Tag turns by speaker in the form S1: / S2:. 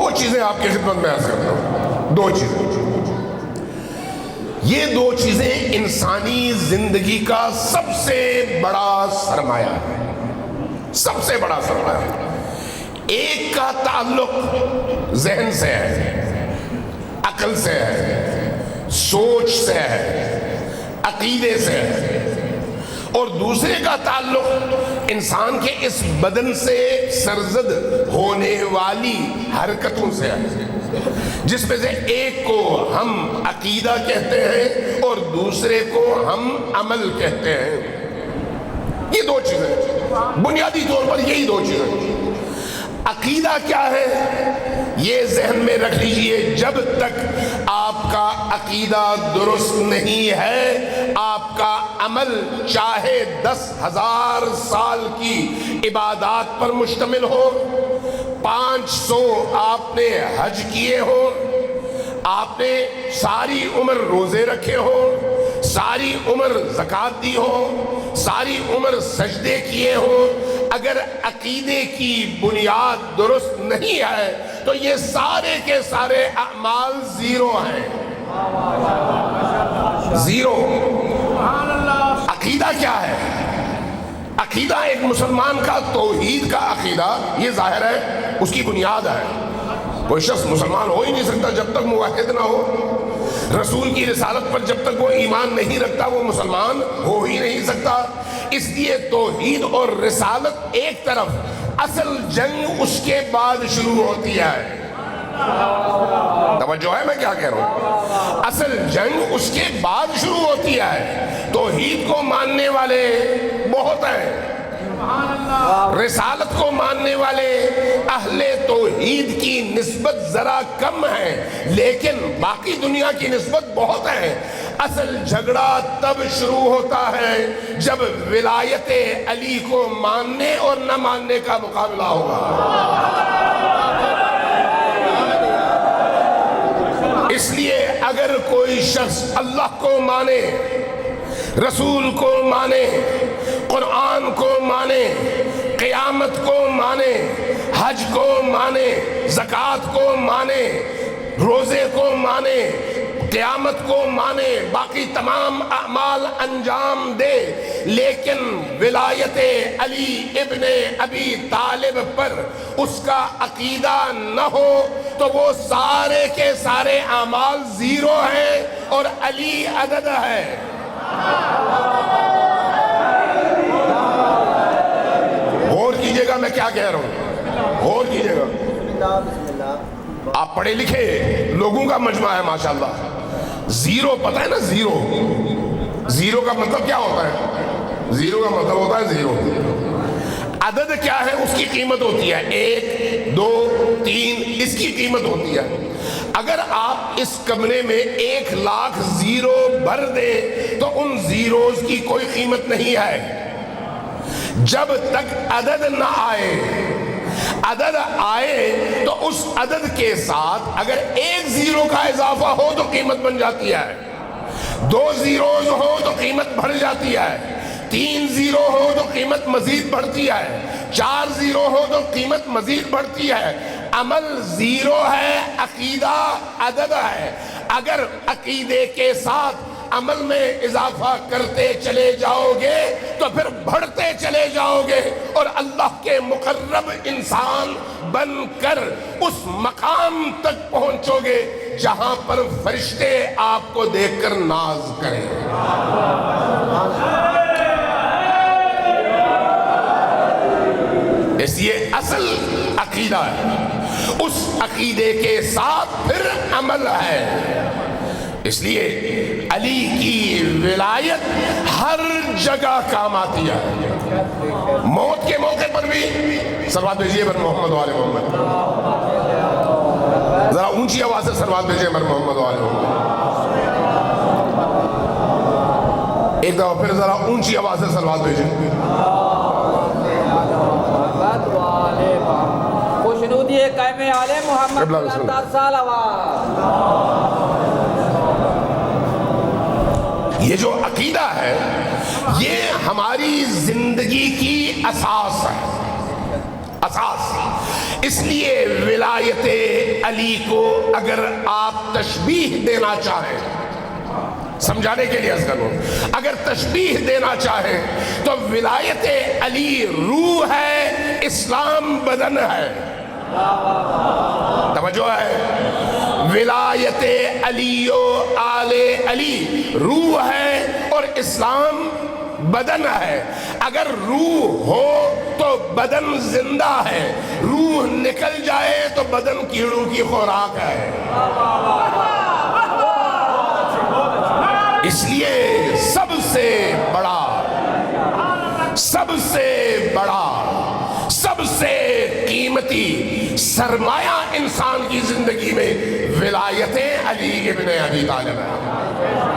S1: دو چیزیں آپ کی خدمت میں عرض کرتا ہوں، دو چیزیں. یہ دو چیزیں انسانی زندگی کا سب سے بڑا سرمایہ ہے، سب سے بڑا سرمایہ. ایک کا تعلق ذہن سے ہے، عقل سے ہے، سوچ سے ہے، عقیدے سے ہے، اور دوسرے کا تعلق انسان کے اس بدن سے سرزد ہونے والی حرکتوں سے ہے، جس میں سے ایک کو ہم عقیدہ کہتے ہیں اور دوسرے کو ہم عمل کہتے ہیں. یہ دو چیزیں بنیادی طور پر، یہی دو چیزیں. عقیدہ کیا ہے یہ ذہن میں رکھ لیجئے، جب تک آپ کا عقیدہ درست نہیں ہے، آپ کا عمل چاہے 10,000 سال کی عبادات پر مشتمل ہو، 500 آپ نے حج کیے ہو، آپ نے ساری عمر روزے رکھے ہو، ساری عمر زکوٰۃ دی ہو، ساری عمر سجدے کیے ہو، اگر عقیدے کی بنیاد درست نہیں ہے تو یہ سارے کے سارے اعمال زیرو ہیں، زیرو. عقیدہ کیا ہے؟ عقیدہ ایک مسلمان کا توحید کا عقیدہ، یہ ظاہر ہے اس کی بنیاد ہے. کوئی شخص مسلمان ہو ہی نہیں سکتا جب تک موحد نہ ہو. رسول کی رسالت پر جب تک وہ ایمان نہیں رکھتا وہ مسلمان ہو ہی نہیں سکتا. اس لیے توحید اور رسالت ایک طرف، اصل جنگ اس کے بعد شروع ہوتی ہے. توجہ ہے میں کیا کہہ رہا ہوں؟ اصل جنگ اس کے بعد شروع ہوتی ہے. توحید کو ماننے والے بہت ہیں، رسالت کو ماننے والے اہل توحید کی نسبت ذرا کم ہے، لیکن باقی دنیا کی نسبت بہت ہے. اصل جھگڑا تب شروع ہوتا ہے جب ولایت علی کو ماننے اور نہ ماننے کا مقابلہ ہوگا. اس لیے اگر کوئی شخص اللہ کو مانے، رسول کو مانے، قرآن کو مانے، قیامت کو مانے، حج کو مانے، زکوٰۃ کو مانے، روزے کو مانے، قیامت کو مانے، باقی تمام اعمال انجام دے، لیکن ولایت علی ابن ابی طالب پر اس کا عقیدہ نہ ہو تو وہ سارے کے سارے اعمال زیرو ہیں اور علی عدد ہے. غور کیجئے گا میں کیا کہہ رہا ہوں، غور کیجئے گا. آپ پڑھے لکھے لوگوں کا مجمع ہے ماشاءاللہ. زیرو پتہ ہے نا؟ زیرو، زیرو کا مطلب کیا ہوتا ہے؟ زیرو کا مطلب ہوتا ہے زیرو. عدد کیا ہے؟ اس کی قیمت ہوتی ہے 1 2 3، اس کی قیمت ہوتی ہے. اگر آپ اس کمرے میں 1,00,000 زیرو بھر دیں تو ان زیروز کی کوئی قیمت نہیں ہے جب تک عدد نہ آئے. عدد آئے تو اس عدد کے ساتھ اگر 1 زیرو کا اضافہ ہو تو قیمت بن جاتی ہے، 2 زیروز ہو تو قیمت بڑھ جاتی ہے، 3 زیرو ہو تو قیمت مزید بڑھتی ہے، 4 زیرو ہو تو قیمت مزید بڑھتی ہے. عمل زیرو ہے، عقیدہ عدد ہے. اگر عقیدے کے ساتھ عمل میں اضافہ کرتے چلے جاؤ گے تو پھر بڑھتے چلے جاؤ گے اور اللہ کے مقرب انسان بن کر اس مقام تک پہنچو گے جہاں پر فرشتے آپ کو دیکھ کر ناز کریں. اس لیے اصل عقیدہ ہے، اس عقیدے کے ساتھ پھر عمل ہے. اس لیے علی کی ولایت ہر جگہ کام آتی ہے. موت کے موقع پر بھی صلوات بھیجیے بر محمد و آل محمد. ذرا اونچی آواز سے صلوات بھیجیے بر محمد و آل محمد. ایک دفعہ پھر ذرا اونچی آواز سے صلوات بھیجیے.
S2: خوشنودی قائم آل محمد 10 سال آواز.
S1: یہ جو عقیدہ ہے یہ ہماری زندگی کی اساس ہے. اساس اس لیے ولایت علی کو اگر آپ تشبیہ دینا چاہیں، سمجھانے کے لیے عرض کروں، اگر تشبیہ دینا چاہیں تو ولایت علی روح ہے، اسلام بدن ہے۔ توجہ ہے، ولایت علی و آل علی روح ہے اور اسلام بدن ہے۔ اگر روح ہو تو بدن زندہ ہے، روح نکل جائے تو بدن کیڑوں کی خوراک ہے۔ اس لیے سب سے بڑا، سب سے بڑا، سب سے قیمتی سرمایہ انسان کی زندگی میں ولایت علی ابن ابی طالب ہے۔